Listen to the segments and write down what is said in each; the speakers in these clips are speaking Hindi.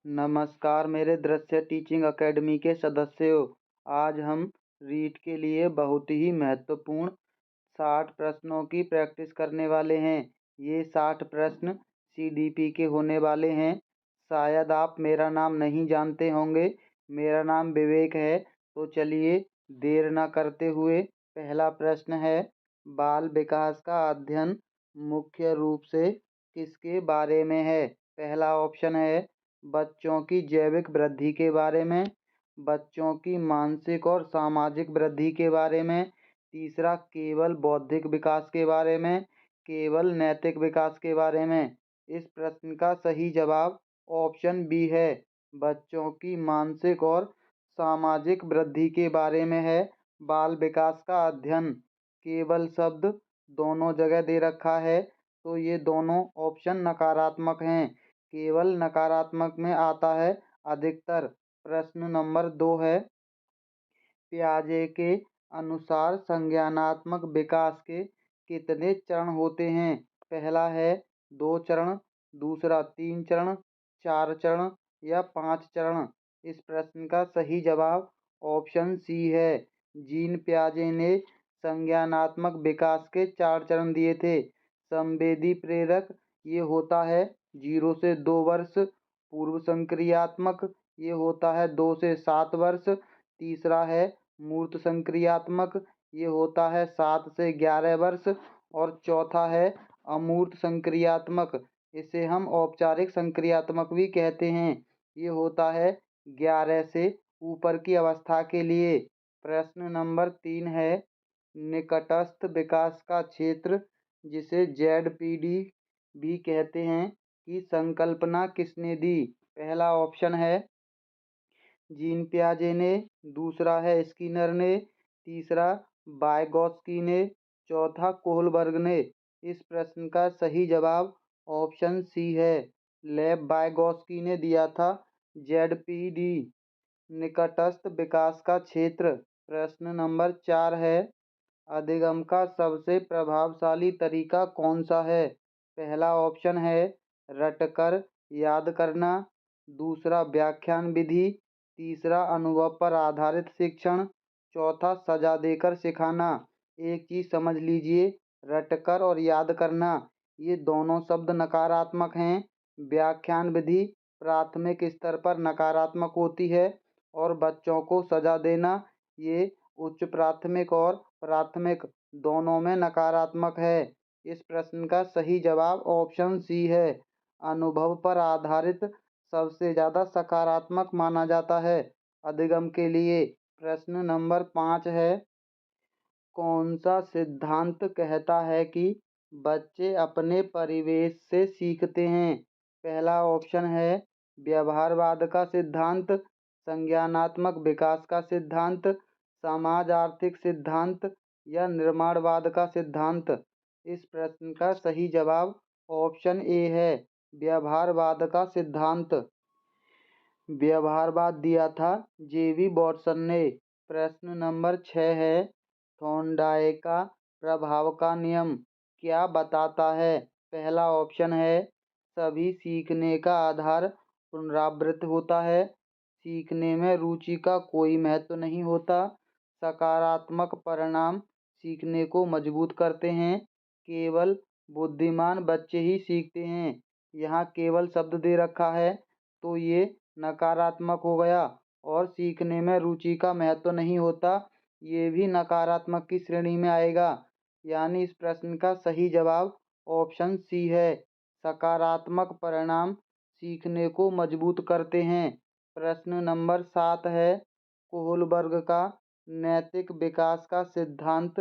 नमस्कार मेरे दृश्य टीचिंग अकेडमी के सदस्यों। आज हम रीट के लिए बहुत ही महत्वपूर्ण 60 प्रश्नों की प्रैक्टिस करने वाले हैं। ये 60 प्रश्न सीडीपी के होने वाले हैं। शायद आप मेरा नाम नहीं जानते होंगे। मेरा नाम विवेक है। तो चलिए देर न करते हुए पहला प्रश्न है, बाल विकास का अध्ययन मुख्य रूप से किसके बारे में है। पहला ऑप्शन है बच्चों की जैविक वृद्धि के बारे में, बच्चों की मानसिक और सामाजिक वृद्धि के बारे में, तीसरा केवल बौद्धिक विकास के बारे में, केवल नैतिक विकास के बारे में। इस प्रश्न का सही जवाब ऑप्शन बी है, बच्चों की मानसिक और सामाजिक वृद्धि के बारे में है। बाल विकास का अध्ययन केवल शब्द दोनों जगह दे रखा है, तो ये दोनों ऑप्शन नकारात्मक हैं। केवल नकारात्मक में आता है अधिकतर। प्रश्न नंबर 2 है, पियाजे के अनुसार संज्ञानात्मक विकास के कितने चरण होते हैं। पहला है 2 चरण, दूसरा 3 चरण, 4 चरण या 5 चरण। इस प्रश्न का सही जवाब ऑप्शन सी है। जीन पियाजे ने संज्ञानात्मक विकास के 4 चरण दिए थे। संवेदी प्रेरक ये होता है 0 से 2 वर्ष, पूर्व संक्रियात्मक ये होता है 2 से 7 वर्ष, तीसरा है मूर्त संक्रियात्मक ये होता है 7 से 11 वर्ष, और चौथा है अमूर्त संक्रियात्मक, इसे हम औपचारिक संक्रियात्मक भी कहते हैं, ये होता है 11 से ऊपर की अवस्था के लिए। प्रश्न नंबर 3 है, निकटस्थ विकास का क्षेत्र जिसे जेडपीडी भी कहते हैं की संकल्पना किसने दी। पहला ऑप्शन है जीन पियाजे ने, दूसरा है स्किनर ने, तीसरा वाइगोत्स्की ने, चौथा कोहलबर्ग ने। इस प्रश्न का सही जवाब ऑप्शन सी है, लेव वाइगोत्स्की ने दिया था। जेडपीडी निकटस्थ विकास का क्षेत्र। प्रश्न नंबर 4 है, अधिगम का सबसे प्रभावशाली तरीका कौन सा है। पहला ऑप्शन है रटकर याद करना, दूसरा व्याख्यान विधि, तीसरा अनुभव पर आधारित शिक्षण, चौथा सजा देकर सिखाना। एक चीज समझ लीजिए, रटकर और याद करना ये दोनों शब्द नकारात्मक हैं। व्याख्यान विधि प्राथमिक स्तर पर नकारात्मक होती है, और बच्चों को सजा देना ये उच्च प्राथमिक और प्राथमिक दोनों में नकारात्मक है। इस प्रश्न का सही जवाब ऑप्शन सी है, अनुभव पर आधारित सबसे ज़्यादा सकारात्मक माना जाता है अधिगम के लिए। प्रश्न नंबर 5 है, कौन सा सिद्धांत कहता है कि बच्चे अपने परिवेश से सीखते हैं। पहला ऑप्शन है व्यवहारवाद का सिद्धांत, संज्ञानात्मक विकास का सिद्धांत, समाज आर्थिक सिद्धांत या निर्माणवाद का सिद्धांत। इस प्रश्न का सही जवाब ऑप्शन ए है, व्यवहारवाद का सिद्धांत। व्यवहारवाद दिया था जेवी वॉटसन ने। प्रश्न नंबर 6 है, थॉर्नडाइक का प्रभाव का नियम क्या बताता है। पहला ऑप्शन है सभी सीखने का आधार पुनरावृत्त होता है, सीखने में रुचि का कोई महत्व नहीं होता, सकारात्मक परिणाम सीखने को मजबूत करते हैं, केवल बुद्धिमान बच्चे ही सीखते हैं। यहाँ केवल शब्द दे रखा है, तो ये नकारात्मक हो गया, और सीखने में रुचि का महत्व नहीं होता ये भी नकारात्मक की श्रेणी में आएगा। यानी इस प्रश्न का सही जवाब ऑप्शन सी है, सकारात्मक परिणाम सीखने को मजबूत करते हैं। प्रश्न नंबर 7 है, कोहलबर्ग का नैतिक विकास का सिद्धांत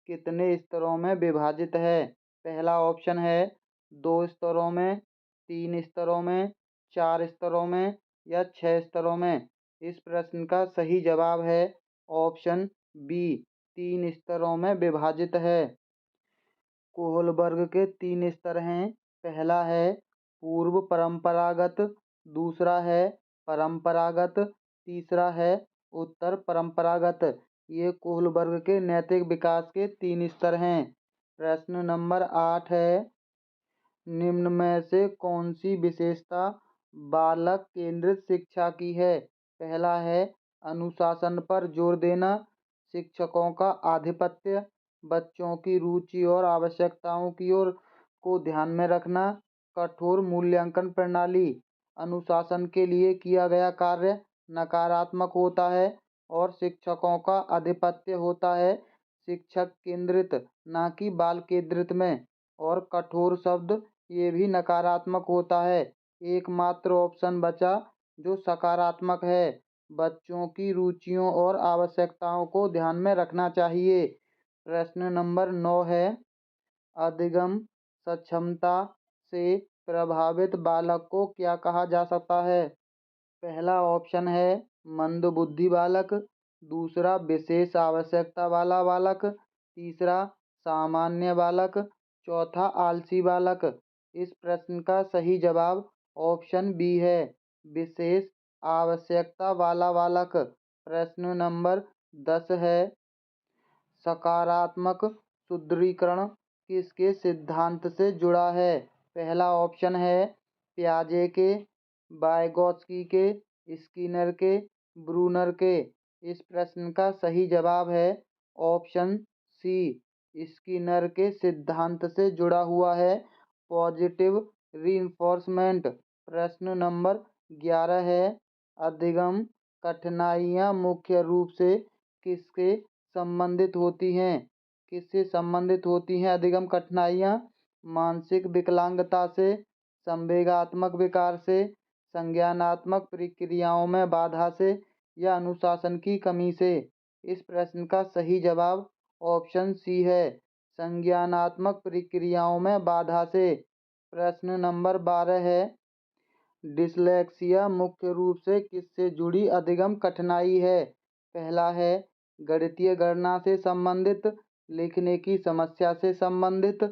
कितने स्तरों में विभाजित है। पहला ऑप्शन है 2 स्तरों में, 3 स्तरों में, 4 स्तरों में या 6 स्तरों में। इस प्रश्न का सही जवाब है ऑप्शन बी, 3 स्तरों में विभाजित है। कोहलबर्ग के 3 स्तर हैं। पहला है पूर्व परंपरागत, दूसरा है परंपरागत, तीसरा है उत्तर परंपरागत। ये कोहलबर्ग के नैतिक विकास के 3 स्तर हैं। प्रश्न नंबर 8 है, निम्न में से कौन सी विशेषता बालक केंद्रित शिक्षा की है। पहला है अनुशासन पर जोर देना, शिक्षकों का आधिपत्य, बच्चों की रुचि और आवश्यकताओं की ओर को ध्यान में रखना, कठोर मूल्यांकन प्रणाली। अनुशासन के लिए किया गया कार्य नकारात्मक होता है और शिक्षकों का आधिपत्य होता है शिक्षक केंद्रित ना कि बाल केंद्रित में। और कठोर शब्द ये भी नकारात्मक होता है। एकमात्र ऑप्शन बचा जो सकारात्मक है, बच्चों की रुचियों और आवश्यकताओं को ध्यान में रखना चाहिए। प्रश्न नंबर 9 है, अधिगम सक्षमता से प्रभावित बालक को क्या कहा जा सकता है? पहला ऑप्शन है मंदबुद्धि बालक, दूसरा विशेष आवश्यकता वाला बालक, तीसरा सामान्य बालक, चौथा आलसी बालक। इस प्रश्न का सही जवाब ऑप्शन बी है, विशेष आवश्यकता वाला बालक। प्रश्न नंबर 10 है, सकारात्मक सुदृढ़ीकरण किसके सिद्धांत से जुड़ा है? पहला ऑप्शन है पियाजे के, वाइगोत्स्की के, स्किनर के, ब्रूनर के। इस प्रश्न का सही जवाब है ऑप्शन सी, स्किनर के सिद्धांत से जुड़ा हुआ है, पॉजिटिव रीइंफोर्समेंट। प्रश्न नंबर 11 है, अधिगम कठिनाइयाँ मुख्य रूप से किसके संबंधित होती हैं? किससे संबंधित होती हैं अधिगम कठिनाइयाँ? मानसिक विकलांगता से, संवेगात्मक विकार से, संज्ञानात्मक प्रक्रियाओं में बाधा से या अनुशासन की कमी से। इस प्रश्न का सही जवाब ऑप्शन सी है, संज्ञानात्मक प्रक्रियाओं में बाधा से। प्रश्न नंबर 12 है, डिसलेक्सिया मुख्य रूप से किससे जुड़ी अधिगम कठिनाई है? पहला है गणितीय गणना से संबंधित, लिखने की समस्या से संबंधित,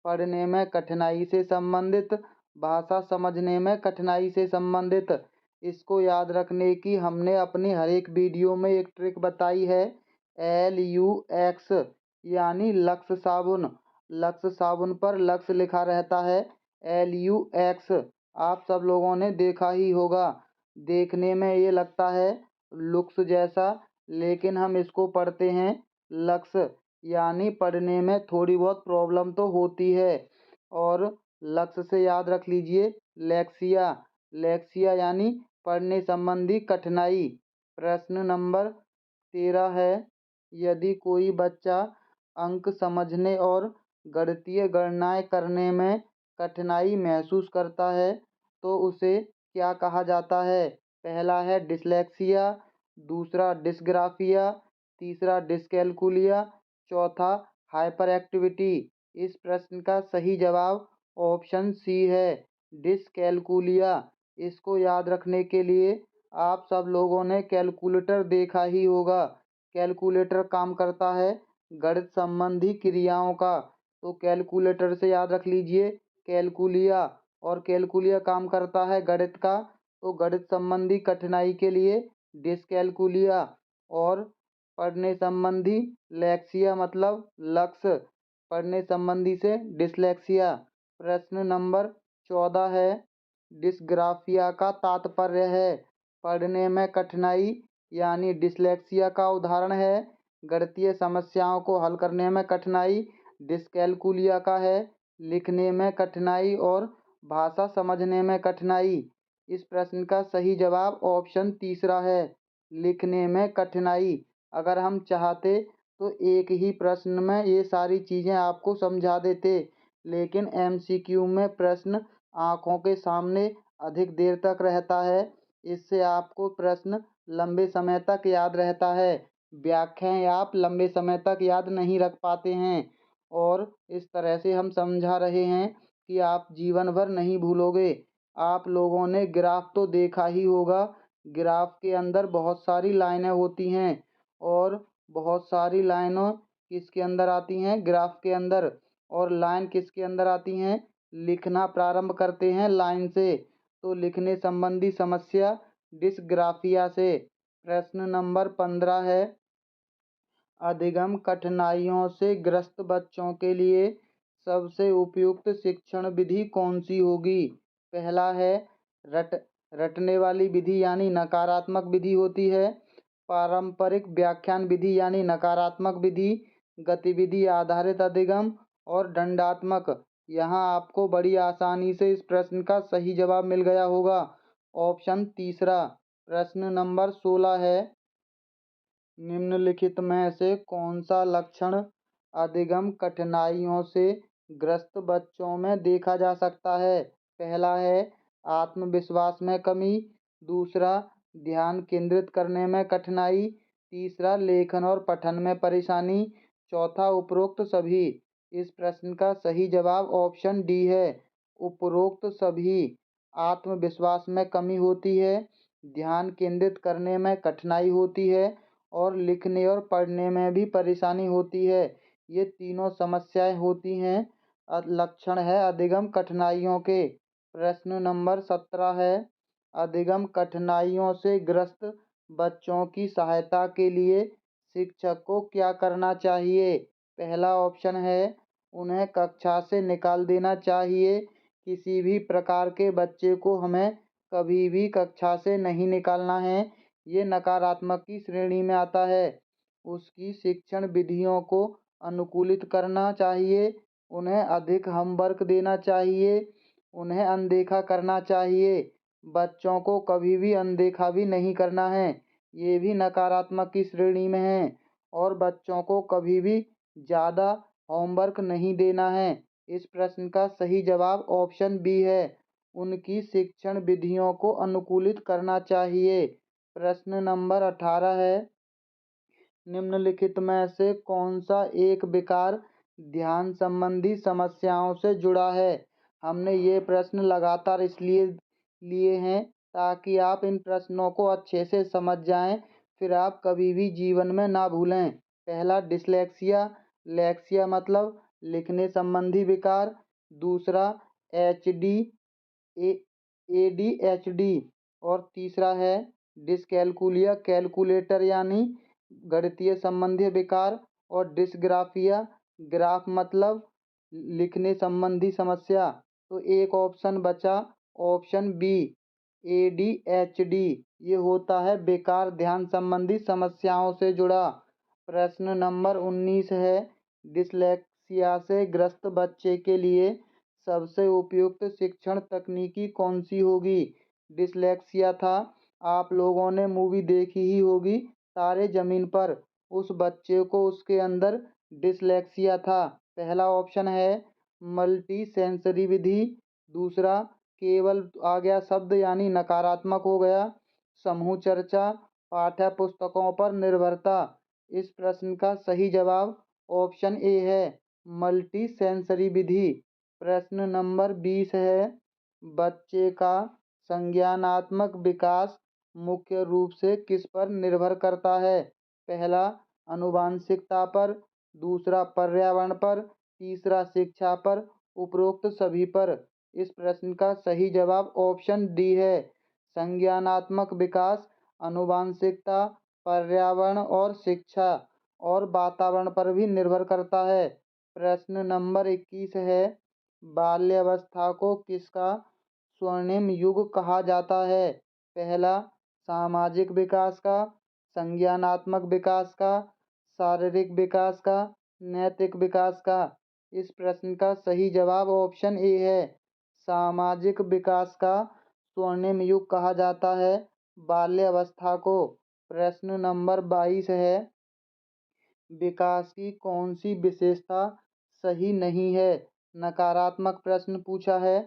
पढ़ने में कठिनाई से संबंधित, भाषा समझने में कठिनाई से संबंधित। इसको याद रखने की हमने अपनी हर एक वीडियो में एक ट्रिक बताई है, LUX यानी लक्स साबुन। लक्स साबुन पर लक्स लिखा रहता है, LUX। आप सब लोगों ने देखा ही होगा। देखने में ये लगता है लुक्स जैसा, लेकिन हम इसको पढ़ते हैं लक्स, यानी पढ़ने में थोड़ी बहुत प्रॉब्लम तो होती है। और लक्स से याद रख लीजिए लेक्सिया, लेक्सिया यानी पढ़ने संबंधी कठिनाई। प्रश्न नंबर 13 है, यदि कोई बच्चा अंक समझने और गणितीय गणनाएँ करने में कठिनाई महसूस करता है तो उसे क्या कहा जाता है? पहला है डिसलेक्सिया, दूसरा डिस्ग्राफिया, तीसरा डिसकैलकुलिया, चौथा हाइपर एक्टिविटी। इस प्रश्न का सही जवाब ऑप्शन सी है, डिसकैलकुलिया। इसको याद रखने के लिए आप सब लोगों ने कैलकुलेटर देखा ही होगा। कैलकुलेटर काम करता है गणित संबंधी क्रियाओं का, तो कैलकुलेटर से याद रख लीजिए कैलकुलिया। और कैलकुलिया काम करता है गणित का, तो गणित संबंधी कठिनाई के लिए डिसकैलकुलिया। और पढ़ने संबंधी लेक्सिया मतलब लक्स, पढ़ने संबंधी से डिसलेक्सिया। प्रश्न नंबर 14 है, डिस्ग्राफिया का तात्पर्य है? पढ़ने में कठिनाई यानी डिसलेक्सिया का उदाहरण है, गणितीय समस्याओं को हल करने में कठिनाई डिसकैलकुलिया का है, लिखने में कठिनाई और भाषा समझने में कठिनाई। इस प्रश्न का सही जवाब ऑप्शन तीसरा है, लिखने में कठिनाई। अगर हम चाहते तो एक ही प्रश्न में ये सारी चीज़ें आपको समझा देते, लेकिन MCQ में प्रश्न आँखों के सामने अधिक देर तक रहता है, इससे आपको प्रश्न लंबे समय तक याद रहता है, व्याख्याएँ आप लंबे समय तक याद नहीं रख पाते हैं। और इस तरह से हम समझा रहे हैं कि आप जीवन भर नहीं भूलोगे। आप लोगों ने ग्राफ तो देखा ही होगा, ग्राफ के अंदर बहुत सारी लाइनें होती हैं और बहुत सारी लाइनों किसके अंदर आती हैं? ग्राफ के अंदर। और लाइन किसके अंदर आती हैं? लिखना प्रारंभ करते हैं लाइन से, तो लिखने संबंधी समस्या डिस्ग्राफिया से। प्रश्न नंबर 15 है, अधिगम कठिनाइयों से ग्रस्त बच्चों के लिए सबसे उपयुक्त शिक्षण विधि कौन सी होगी? पहला है रट रटने वाली विधि यानी नकारात्मक विधि होती है। पारंपरिक व्याख्यान विधि यानी नकारात्मक विधि, गतिविधि आधारित अधिगम और दंडात्मक। यहाँ आपको बड़ी आसानी से इस प्रश्न का सही जवाब मिल गया होगा। ऑप्शन तीसरा। प्रश्न नंबर 16 है, निम्नलिखित में से कौन सा लक्षण अधिगम कठिनाइयों से ग्रस्त बच्चों में देखा जा सकता है? पहला है आत्मविश्वास में कमी, दूसरा ध्यान केंद्रित करने में कठिनाई, तीसरा लेखन और पठन में परेशानी, चौथा उपरोक्त सभी। इस प्रश्न का सही जवाब ऑप्शन डी है, उपरोक्त सभी। आत्मविश्वास में कमी होती है, ध्यान केंद्रित करने में कठिनाई होती है और लिखने और पढ़ने में भी परेशानी होती है। ये तीनों समस्याएं होती हैं, लक्षण है अधिगम कठिनाइयों के। प्रश्न नंबर 17 है, अधिगम कठिनाइयों से ग्रस्त बच्चों की सहायता के लिए शिक्षक को क्या करना चाहिए? पहला ऑप्शन है, उन्हें कक्षा से निकाल देना चाहिए। किसी भी प्रकार के बच्चे को हमें कभी भी कक्षा से नहीं निकालना है, ये नकारात्मक की श्रेणी में आता है। उसकी शिक्षण विधियों को अनुकूलित करना चाहिए, उन्हें अधिक होमवर्क देना चाहिए, उन्हें अनदेखा करना चाहिए। बच्चों को कभी भी अनदेखा भी नहीं करना है, ये भी नकारात्मक की श्रेणी में है। और बच्चों को कभी भी ज़्यादा होमवर्क नहीं देना है। इस प्रश्न का सही जवाब ऑप्शन बी है, उनकी शिक्षण विधियों को अनुकूलित करना चाहिए। प्रश्न नंबर 18 है, निम्नलिखित में से कौन सा एक विकार ध्यान संबंधी समस्याओं से जुड़ा है? हमने ये प्रश्न लगातार इसलिए लिए हैं ताकि आप इन प्रश्नों को अच्छे से समझ जाएं, फिर आप कभी भी जीवन में ना भूलें। पहला डिसलेक्सिया, लेक्सिया मतलब लिखने संबंधी विकार। दूसरा एच डी ADHD और तीसरा है डिसकैलकुलिया, कैलकुलेटर यानी गणितीय संबंधी विकार। और डिसग्राफिया, ग्राफ मतलब लिखने संबंधी समस्या। तो एक ऑप्शन बचा, ऑप्शन बी ADHD, ये होता है बेकार ध्यान संबंधी समस्याओं से जुड़ा। प्रश्न नंबर 19 है, डिसलेक्सिया से ग्रस्त बच्चे के लिए सबसे उपयुक्त शिक्षण तकनीकी कौन सी होगी? डिसलेक्सिया था, आप लोगों ने मूवी देखी ही होगी तारे ज़मीन पर। उस बच्चे को उसके अंदर डिसलेक्सिया था। पहला ऑप्शन है मल्टी सेंसरी विधि, दूसरा केवल आ गया शब्द यानी नकारात्मक हो गया, समूह चर्चा, पाठ्य पुस्तकों पर निर्भरता। इस प्रश्न का सही जवाब ऑप्शन ए है, मल्टी सेंसरी विधि। प्रश्न नंबर 20 है, बच्चे का संज्ञानात्मक विकास मुख्य रूप से किस पर निर्भर करता है? पहला आनुवांशिकता पर, दूसरा पर्यावरण पर, तीसरा शिक्षा पर, उपरोक्त सभी पर। इस प्रश्न का सही जवाब ऑप्शन डी है, संज्ञानात्मक विकास आनुवांशिकता, पर्यावरण और शिक्षा और वातावरण पर भी निर्भर करता है। प्रश्न नंबर 21 है, बाल्यावस्था को किसका स्वर्णिम युग कहा जाता है? पहला सामाजिक विकास का, संज्ञानात्मक विकास का, शारीरिक विकास का, नैतिक विकास का। इस प्रश्न का सही जवाब ऑप्शन ए है, सामाजिक विकास का स्वर्णिम युग कहा जाता है बाल्यावस्था को। प्रश्न नंबर 22 है, विकास की कौन सी विशेषता सही नहीं है? नकारात्मक प्रश्न पूछा है।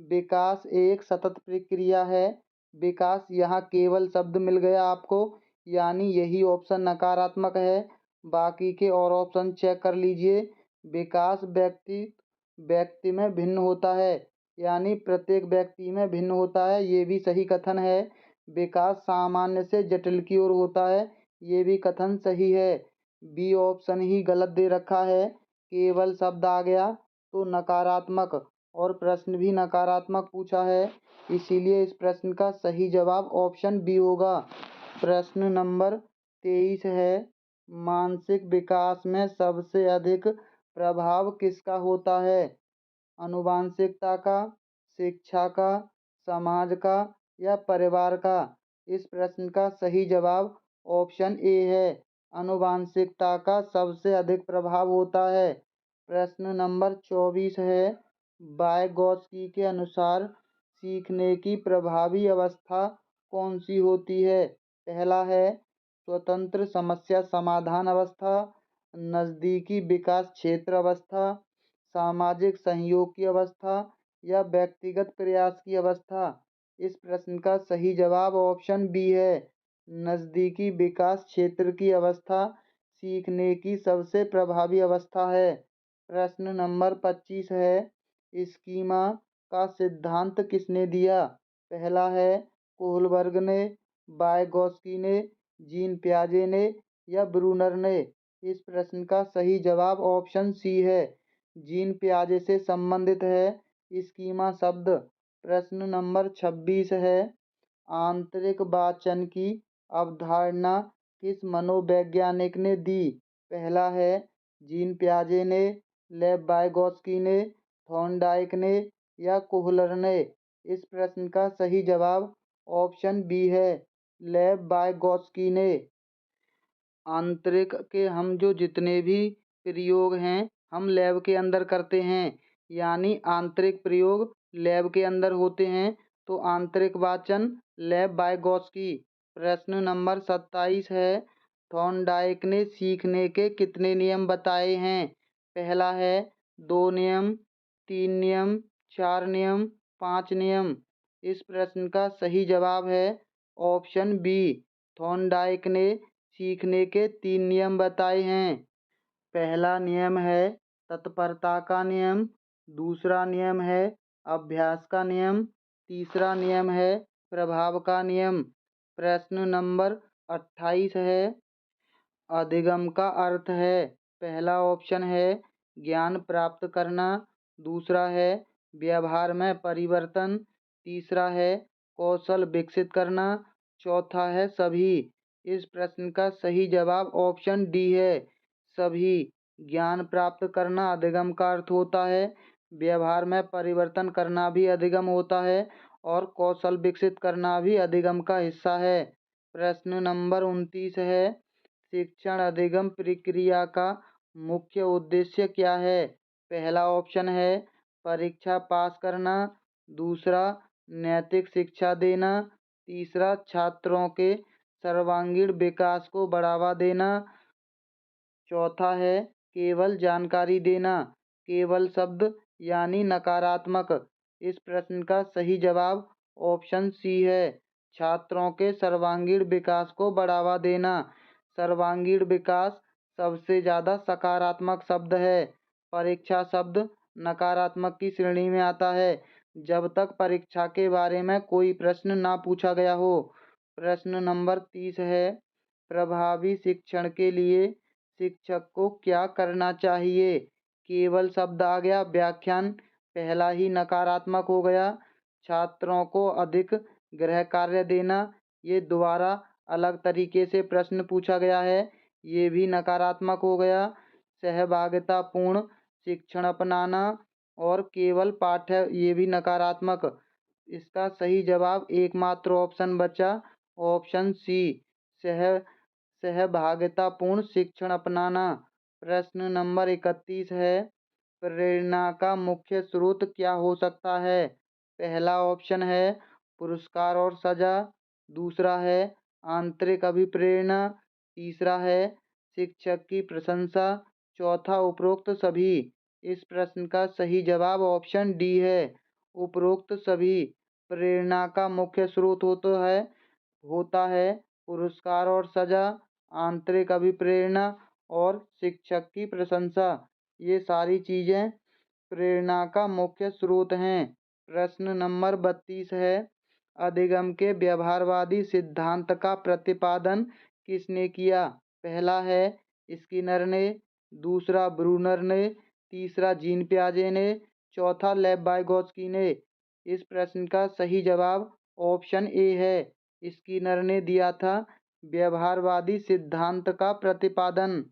विकास एक सतत प्रक्रिया है। विकास यहाँ केवल शब्द मिल गया आपको, यानी यही ऑप्शन नकारात्मक है। बाकी के और ऑप्शन चेक कर लीजिए। विकास व्यक्ति व्यक्ति में भिन्न होता है, यानी प्रत्येक व्यक्ति में भिन्न होता है, ये भी सही कथन है। विकास सामान्य से जटिल की ओर होता है, ये भी कथन सही है। बी ऑप्शन ही गलत दे रखा है, केवल शब्द आ गया तो नकारात्मक, और प्रश्न भी नकारात्मक पूछा है, इसीलिए इस प्रश्न का सही जवाब ऑप्शन बी होगा। प्रश्न नंबर 23 है, मानसिक विकास में सबसे अधिक प्रभाव किसका होता है? आनुवांशिकता का, शिक्षा का, समाज का या परिवार का? इस प्रश्न का सही जवाब ऑप्शन ए है। आनुवांशिकता का सबसे अधिक प्रभाव होता है। प्रश्न नंबर 24 है। वाइगोत्स्की के अनुसार सीखने की प्रभावी अवस्था कौन सी होती है? पहला है स्वतंत्र समस्या समाधान अवस्था, नज़दीकी विकास क्षेत्र अवस्था, सामाजिक सहयोग की अवस्था या व्यक्तिगत प्रयास की अवस्था। इस प्रश्न का सही जवाब ऑप्शन बी है। नज़दीकी विकास क्षेत्र की अवस्था सीखने की सबसे प्रभावी अवस्था है। प्रश्न नंबर 25 है। स्कीमा का सिद्धांत किसने दिया? पहला है कोहलबर्ग ने, वाइगोत्स्की ने, जीन पियाजे ने या ब्रूनर ने। इस प्रश्न का सही जवाब ऑप्शन सी है। जीन पियाजे से संबंधित है स्कीमा शब्द। प्रश्न नंबर 26 है। आंतरिक वाचन की अवधारणा किस मनोवैज्ञानिक ने दी? पहला है जीन पियाजे ने, लेव वाइगोत्स्की ने, थॉर्नडाइक ने या कोहलर ने। इस प्रश्न का सही जवाब ऑप्शन बी है, लेव वाइगोत्स्की ने। आंतरिक के हम जो जितने भी प्रयोग हैं हम लैब के अंदर करते हैं, यानी आंतरिक प्रयोग लैब के अंदर होते हैं। तो आंतरिक वाचन लेव वाइगोत्स्की। प्रश्न नंबर 27 है। थॉर्नडाइक ने सीखने के कितने नियम बताए हैं? पहला है 2 नियम, 3 नियम, 4 नियम, 5 नियम। इस प्रश्न का सही जवाब है ऑप्शन बी। थॉर्नडाइक ने सीखने के 3 नियम बताए हैं। पहला नियम है तत्परता का नियम, दूसरा नियम है अभ्यास का नियम, तीसरा नियम है प्रभाव का नियम। प्रश्न नंबर 28 है। अधिगम का अर्थ है? पहला ऑप्शन है ज्ञान प्राप्त करना, दूसरा है व्यवहार में परिवर्तन, तीसरा है कौशल विकसित करना, चौथा है सभी। इस प्रश्न का सही जवाब ऑप्शन डी है, सभी। ज्ञान प्राप्त करना अधिगम का अर्थ होता है, व्यवहार में परिवर्तन करना भी अधिगम होता है और कौशल विकसित करना भी अधिगम का हिस्सा है। प्रश्न नंबर 29 है। शिक्षण अधिगम प्रक्रिया का मुख्य उद्देश्य क्या है? पहला ऑप्शन है परीक्षा पास करना, दूसरा नैतिक शिक्षा देना, तीसरा छात्रों के सर्वांगीण विकास को बढ़ावा देना, चौथा है केवल जानकारी देना। केवल शब्द यानी नकारात्मक। इस प्रश्न का सही जवाब ऑप्शन सी है, छात्रों के सर्वांगीण विकास को बढ़ावा देना। सर्वांगीण विकास सबसे ज़्यादा सकारात्मक शब्द है। परीक्षा शब्द नकारात्मक की श्रेणी में आता है जब तक परीक्षा के बारे में कोई प्रश्न ना पूछा गया हो। प्रश्न नंबर 30 है। प्रभावी शिक्षण के लिए शिक्षक को क्या करना चाहिए? केवल शब्द आ गया, व्याख्यान पहला ही नकारात्मक हो गया। छात्रों को अधिक गृह कार्य देना, ये दोबारा अलग तरीके से प्रश्न पूछा गया है, ये भी नकारात्मक हो गया। सहभागितापूर्ण शिक्षण अपनाना और केवल पाठ्य, ये भी नकारात्मक। इसका सही जवाब एकमात्र ऑप्शन बचा, ऑप्शन सी, सह सहभागितापूर्ण शिक्षण अपनाना। प्रश्न नंबर 31 है। प्रेरणा का मुख्य स्रोत क्या हो सकता है? पहला ऑप्शन है पुरस्कार और सजा, दूसरा है आंतरिक अभिप्रेरणा, तीसरा है शिक्षक की प्रशंसा, चौथा उपरोक्त सभी। इस प्रश्न का सही जवाब ऑप्शन डी है, उपरोक्त सभी। प्रेरणा का मुख्य स्रोत होता है पुरस्कार और सजा, आंतरिक अभिप्रेरणा और शिक्षक की प्रशंसा। ये सारी चीज़ें प्रेरणा का मुख्य स्रोत हैं। प्रश्न नंबर 32 है। अधिगम के व्यवहारवादी सिद्धांत का प्रतिपादन किसने किया? पहला है स्किनर ने, दूसरा ब्रूनर ने, तीसरा जीन पियाजे ने, चौथा लेव वाइगोत्स्की ने। इस प्रश्न का सही जवाब ऑप्शन ए है, स्किनर ने दिया था व्यवहारवादी सिद्धांत का प्रतिपादन।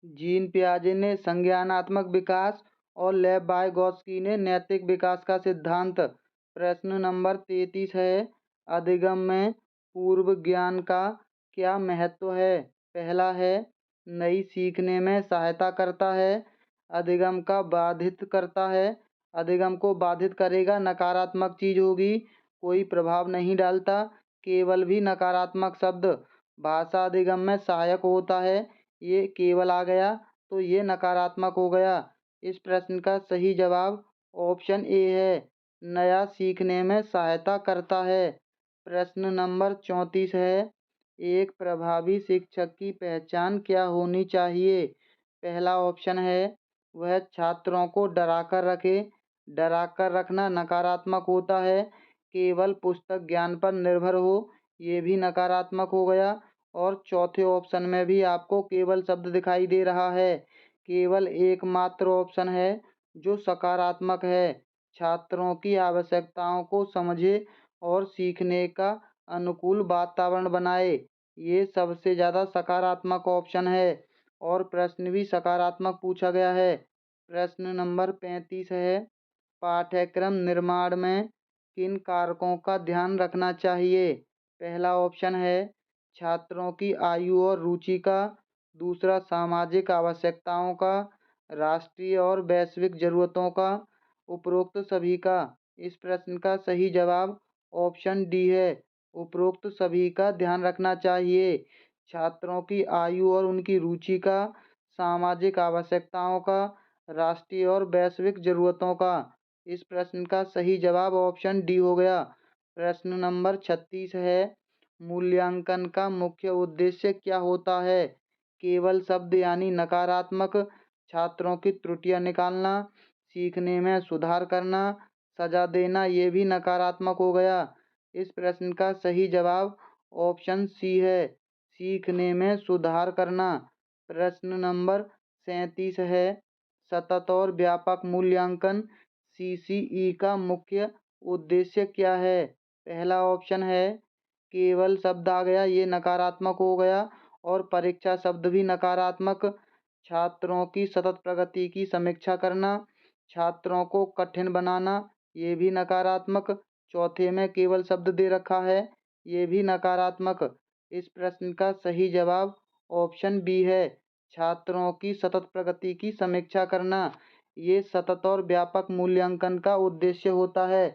जीन पियाजे ने संज्ञानात्मक विकास और लेव वाइगोत्स्की ने नैतिक विकास का सिद्धांत। प्रश्न नंबर 33 है। अधिगम में पूर्व ज्ञान का क्या महत्व है? पहला है नई सीखने में सहायता करता है। अधिगम का बाधित करता है। अधिगम को बाधित करेगा, नकारात्मक चीज होगी, कोई प्रभाव नहीं डालता, केवल भी नकारात्मक शब्द। भाषा अधिगम में सहायक होता है, ये केवल आ गया तो ये नकारात्मक हो गया। इस प्रश्न का सही जवाब ऑप्शन ए है, नया सीखने में सहायता करता है। प्रश्न नंबर 34 है, एक प्रभावी शिक्षक की पहचान क्या होनी चाहिए? पहला ऑप्शन है वह छात्रों को डराकर रखे। डराकर रखना नकारात्मक होता है। केवल पुस्तक ज्ञान पर निर्भर हो, ये भी नकारात्मक हो गया। और चौथे ऑप्शन में भी आपको केवल शब्द दिखाई दे रहा है। केवल एकमात्र ऑप्शन है जो सकारात्मक है, छात्रों की आवश्यकताओं को समझे और सीखने का अनुकूल वातावरण बनाए। ये सबसे ज़्यादा सकारात्मक ऑप्शन है और प्रश्न भी सकारात्मक पूछा गया है। प्रश्न नंबर 35 है, पाठ्यक्रम निर्माण में किन कारकों का ध्यान रखना चाहिए? पहला ऑप्शन है छात्रों की आयु और रुचि का। दूसरा सामाजिक आवश्यकताओं का। राष्ट्रीय और वैश्विक ज़रूरतों का। उपरोक्त सभी का। इस प्रश्न का सही जवाब ऑप्शन डी है, उपरोक्त सभी का ध्यान रखना चाहिए। छात्रों की आयु और उनकी रुचि का, सामाजिक आवश्यकताओं का, राष्ट्रीय और वैश्विक ज़रूरतों का। इस प्रश्न का सही जवाब ऑप्शन डी हो गया। प्रश्न नंबर 36 है, मूल्यांकन का मुख्य उद्देश्य क्या होता है? केवल शब्द यानी नकारात्मक, छात्रों की त्रुटियां निकालना, सीखने में सुधार करना, सजा देना, ये भी नकारात्मक हो गया। इस प्रश्न का सही जवाब ऑप्शन सी है, सीखने में सुधार करना। प्रश्न नंबर 37 है, सतत और व्यापक मूल्यांकन सीसीई का मुख्य उद्देश्य क्या है? पहला ऑप्शन है केवल शब्द आ गया, ये नकारात्मक हो गया और परीक्षा शब्द भी नकारात्मक। छात्रों की सतत प्रगति की समीक्षा करना, छात्रों को कठिन बनाना, ये भी नकारात्मक। चौथे में केवल शब्द दे रखा है, ये भी नकारात्मक। इस प्रश्न का सही जवाब ऑप्शन बी है, छात्रों की सतत प्रगति की समीक्षा करना। ये सतत और व्यापक मूल्यांकन का उद्देश्य होता है।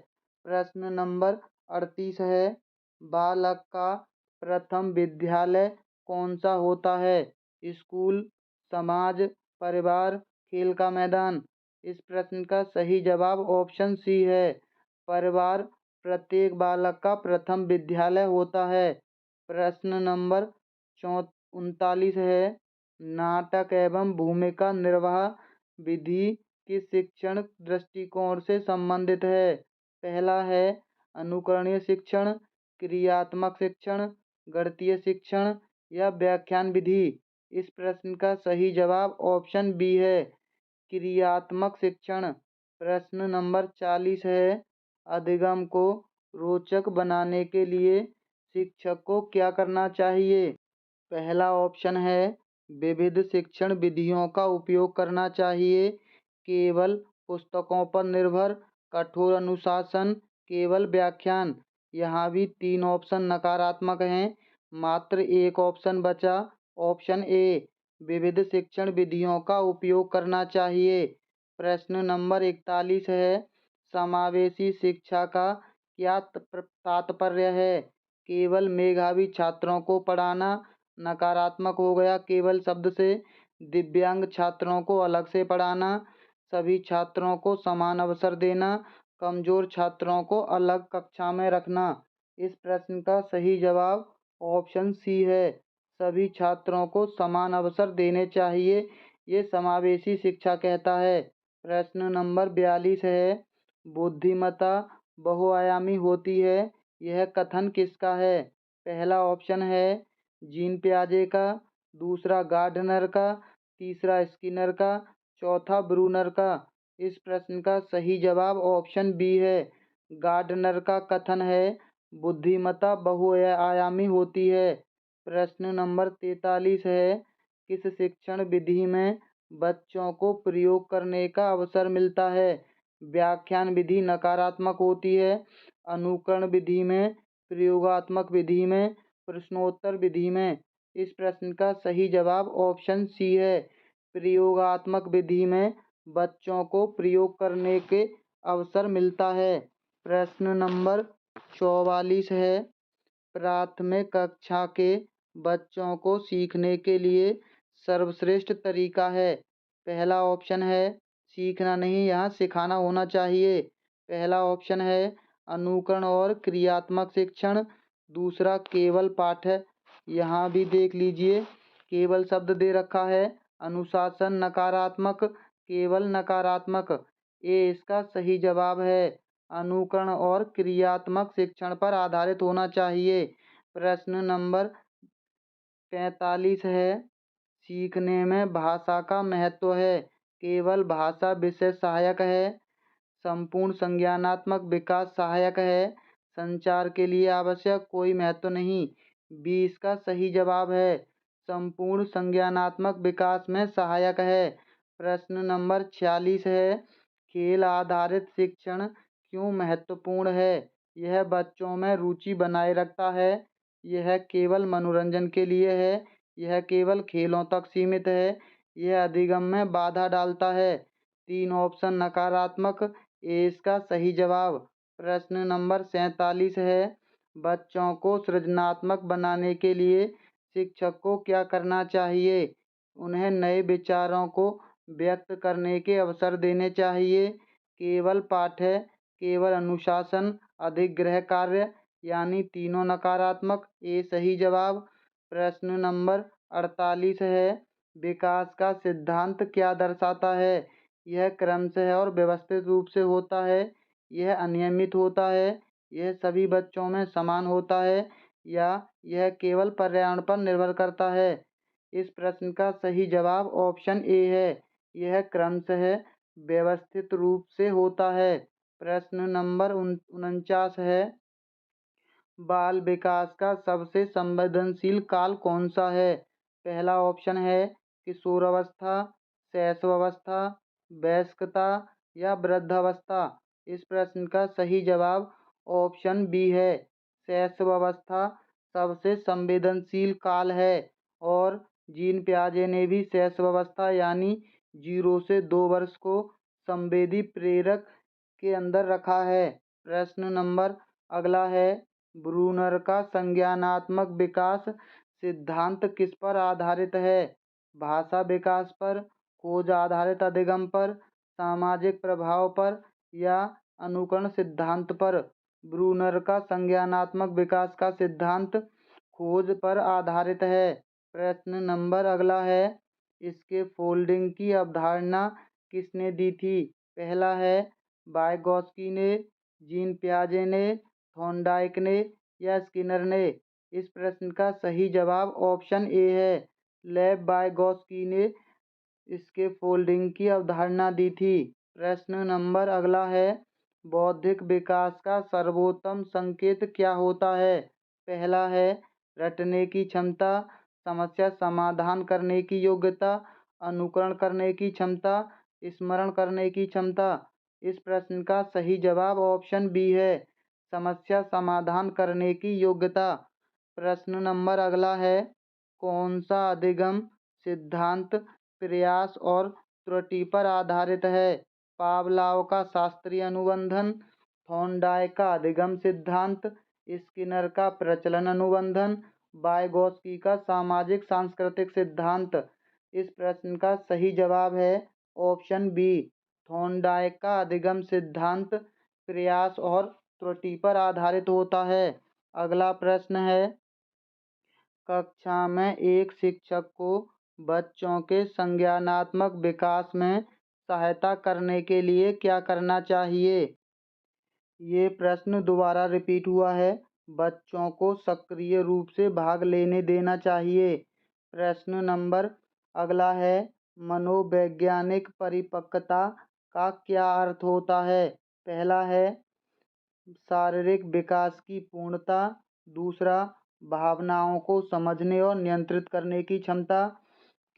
प्रश्न नंबर 38 है, बालक का प्रथम विद्यालय कौन सा होता है? स्कूल, समाज, परिवार, खेल का मैदान। इस प्रश्न का सही जवाब ऑप्शन सी है, परिवार प्रत्येक बालक का प्रथम विद्यालय होता है। प्रश्न नंबर 39 है, नाटक एवं भूमिका निर्वाह विधि किस शिक्षण दृष्टिकोण से संबंधित है? पहला है अनुकरणीय शिक्षण, क्रियात्मक शिक्षण, गणितीय शिक्षण या व्याख्यान विधि। इस प्रश्न का सही जवाब ऑप्शन बी है, क्रियात्मक शिक्षण। प्रश्न नंबर 40 है, अधिगम को रोचक बनाने के लिए शिक्षक को क्या करना चाहिए? पहला ऑप्शन है विविध शिक्षण विधियों का उपयोग करना चाहिए, केवल पुस्तकों पर निर्भर, कठोर अनुशासन, केवल व्याख्यान। यहाँ भी 3 ऑप्शन नकारात्मक हैं, मात्र एक ऑप्शन बचा, ऑप्शन ए, विविध शिक्षण विधियों का उपयोग करना चाहिए। प्रश्न नंबर 41 है, समावेशी शिक्षा का क्या तात्पर्य है? केवल मेधावी छात्रों को पढ़ाना, नकारात्मक हो गया केवल शब्द से। दिव्यांग छात्रों को अलग से पढ़ाना, सभी छात्रों को समान अवसर देना, कमजोर छात्रों को अलग कक्षा में रखना। इस प्रश्न का सही जवाब ऑप्शन सी है, सभी छात्रों को समान अवसर देने चाहिए, ये समावेशी शिक्षा कहता है। प्रश्न नंबर 42 है, बुद्धिमत्ता बहुआयामी होती है, यह कथन किसका है? पहला ऑप्शन है जीन पियाजे का, दूसरा गार्डनर का, तीसरा स्किनर का, चौथा ब्रूनर का। इस प्रश्न का सही जवाब ऑप्शन बी है, गार्डनर का कथन है, बुद्धिमत्ता बहुआयामी होती है। प्रश्न नंबर 43 है, किस शिक्षण विधि में बच्चों को प्रयोग करने का अवसर मिलता है? व्याख्यान विधि नकारात्मक होती है, अनुकरण विधि में प्रयोगात्मक विधि में, प्रश्नोत्तर विधि में। इस प्रश्न का सही जवाब ऑप्शन सी है। प्रयोगात्मक विधि में बच्चों को प्रयोग करने के अवसर मिलता है। प्रश्न नंबर 44 है। प्राथमिक कक्षा के बच्चों को सीखने के लिए सर्वश्रेष्ठ तरीका है। पहला ऑप्शन है सीखना नहीं, यहाँ सिखाना होना चाहिए। पहला ऑप्शन है अनुकरण और क्रियात्मक शिक्षण। दूसरा केवल पाठ है। यहाँ भी देख लीजिए केवल शब्द दे रखा है। अनुशासन नकारात्मक, केवल नकारात्मक। ये इसका सही जवाब है। अनुकरण और क्रियात्मक शिक्षण पर आधारित होना चाहिए। प्रश्न नंबर 45 है। सीखने में भाषा का महत्व है। केवल भाषा विषय सहायक है, संपूर्ण संज्ञानात्मक विकास सहायक है, संचार के लिए आवश्यक कोई महत्व नहीं। बी इसका सही जवाब है। संपूर्ण संज्ञानात्मक विकास में सहायक है। प्रश्न नंबर 46 है। खेल आधारित शिक्षण क्यों महत्वपूर्ण है? यह बच्चों में रुचि बनाए रखता है, यह केवल मनोरंजन के लिए है, यह केवल खेलों तक सीमित है, यह अधिगम में बाधा डालता है। तीन ऑप्शन नकारात्मक। ए इसका सही जवाब। प्रश्न नंबर 47 है। बच्चों को सृजनात्मक बनाने के लिए शिक्षक को क्या करना चाहिए? उन्हें नए विचारों को व्यक्त करने के अवसर देने चाहिए। केवल पाठ है, केवल अनुशासन, अधिक गृह कार्य, यानी तीनों नकारात्मक। ए सही जवाब। प्रश्न नंबर 48 है। विकास का सिद्धांत क्या दर्शाता है? यह क्रमशः और व्यवस्थित रूप से होता है, यह अनियमित होता है, यह सभी बच्चों में समान होता है, या यह केवल पर्यावरण पर निर्भर करता है। इस प्रश्न का सही जवाब ऑप्शन ए है। यह क्रमशः व्यवस्थित रूप से होता है। प्रश्न नंबर 49 है। बाल विकास का सबसे संवेदनशील काल कौन सा है? पहला ऑप्शन है किशोरावस्था, शैशवावस्था, वयस्कता या वृद्धावस्था। इस प्रश्न का सही जवाब ऑप्शन बी है। शैशवावस्था सबसे संवेदनशील काल है और जीन पियाजे ने भी शैशवावस्था यानी 0 से 2 वर्ष को संवेदी प्रेरक के अंदर रखा है। प्रश्न नंबर अगला है। ब्रूनर का संज्ञानात्मक विकास सिद्धांत किस पर आधारित है? भाषा विकास पर, खोज आधारित अधिगम पर, सामाजिक प्रभाव पर या अनुकरण सिद्धांत पर? ब्रूनर का संज्ञानात्मक विकास का सिद्धांत खोज पर आधारित है। प्रश्न नंबर अगला है। इसके फोल्डिंग की अवधारणा किसने दी थी? पहला है वाइगोत्स्की ने, जीन पियाजे ने, थॉर्नडाइक ने या स्किनर ने? इस प्रश्न का सही जवाब ऑप्शन ए है। लेव वाइगोत्स्की ने इसके फोल्डिंग की अवधारणा दी थी। प्रश्न नंबर अगला है। बौद्धिक विकास का सर्वोत्तम संकेत क्या होता है? पहला है रटने की क्षमता, समस्या समाधान करने की योग्यता, अनुकरण करने की क्षमता, स्मरण करने की क्षमता। इस प्रश्न का सही जवाब ऑप्शन बी है। समस्या समाधान करने की योग्यता। प्रश्न नंबर अगला है। कौन सा अधिगम सिद्धांत प्रयास और त्रुटि पर आधारित है? पावलाव का शास्त्रीय अनुबंधन, थॉर्नडाइक का अधिगम सिद्धांत, स्किनर का प्रचलन अनुबंधन, वाइगोत्स्की का सामाजिक सांस्कृतिक सिद्धांत। इस प्रश्न का सही जवाब है ऑप्शन बी। थॉर्नडाइक का अधिगम सिद्धांत प्रयास और त्रुटि पर आधारित होता है। अगला प्रश्न है। कक्षा में एक शिक्षक को बच्चों के संज्ञानात्मक विकास में सहायता करने के लिए क्या करना चाहिए? ये प्रश्न दोबारा रिपीट हुआ है। बच्चों को सक्रिय रूप से भाग लेने देना चाहिए। प्रश्न नंबर अगला है। मनोवैज्ञानिक परिपक्वता का क्या अर्थ होता है? पहला है शारीरिक विकास की पूर्णता, दूसरा भावनाओं को समझने और नियंत्रित करने की क्षमता,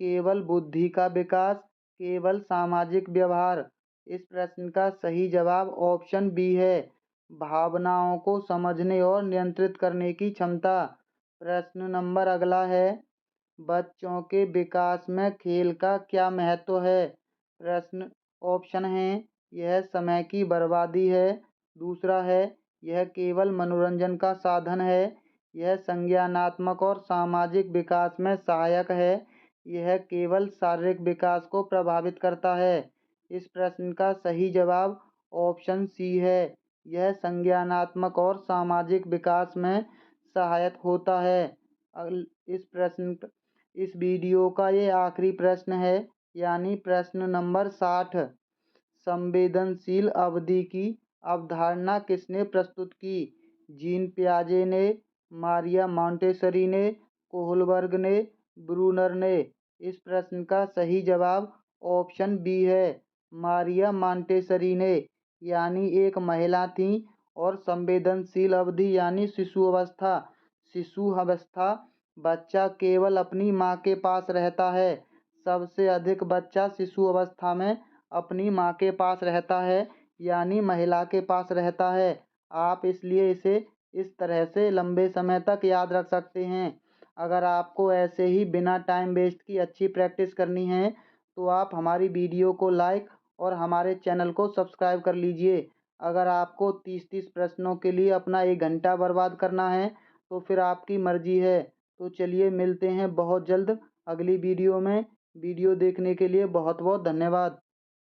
केवल बुद्धि का विकास, केवल सामाजिक व्यवहार। इस प्रश्न का सही जवाब ऑप्शन बी है। भावनाओं को समझने और नियंत्रित करने की क्षमता। प्रश्न नंबर अगला है, बच्चों के विकास में खेल का क्या महत्व है? प्रश्न ऑप्शन हैं, यह समय की बर्बादी है। दूसरा है, यह केवल मनोरंजन का साधन है। यह संज्ञानात्मक और सामाजिक विकास में सहायक है। यह केवल शारीरिक विकास को प्रभावित करता है। इस प्रश्न का सही जवाब ऑप्शन सी है। यह संज्ञानात्मक और सामाजिक विकास में सहायक होता है। इस वीडियो का ये आखिरी प्रश्न है, यानी प्रश्न नंबर 60। संवेदनशील अवधि की अवधारणा किसने प्रस्तुत की? जीन पियाजे ने, मारिया मॉन्टेसरी ने, कोहलबर्ग ने, ब्रूनर ने? इस प्रश्न का सही जवाब ऑप्शन बी है, मारिया मॉन्टेसरी ने। यानी एक महिला थी और संवेदनशील अवधि यानी शिशु अवस्था बच्चा केवल अपनी माँ के पास रहता है। सबसे अधिक बच्चा शिशु अवस्था में अपनी माँ के पास रहता है, यानी महिला के पास रहता है। आप इसलिए इसे इस तरह से लंबे समय तक याद रख सकते हैं। अगर आपको ऐसे ही बिना टाइम वेस्ट की अच्छी प्रैक्टिस करनी है तो आप हमारी वीडियो को लाइक और हमारे चैनल को सब्सक्राइब कर लीजिए। अगर आपको 30-30 प्रश्नों के लिए अपना 1 घंटा बर्बाद करना है तो फिर आपकी मर्जी है। तो चलिए मिलते हैं बहुत जल्द अगली वीडियो में। वीडियो देखने के लिए बहुत बहुत धन्यवाद।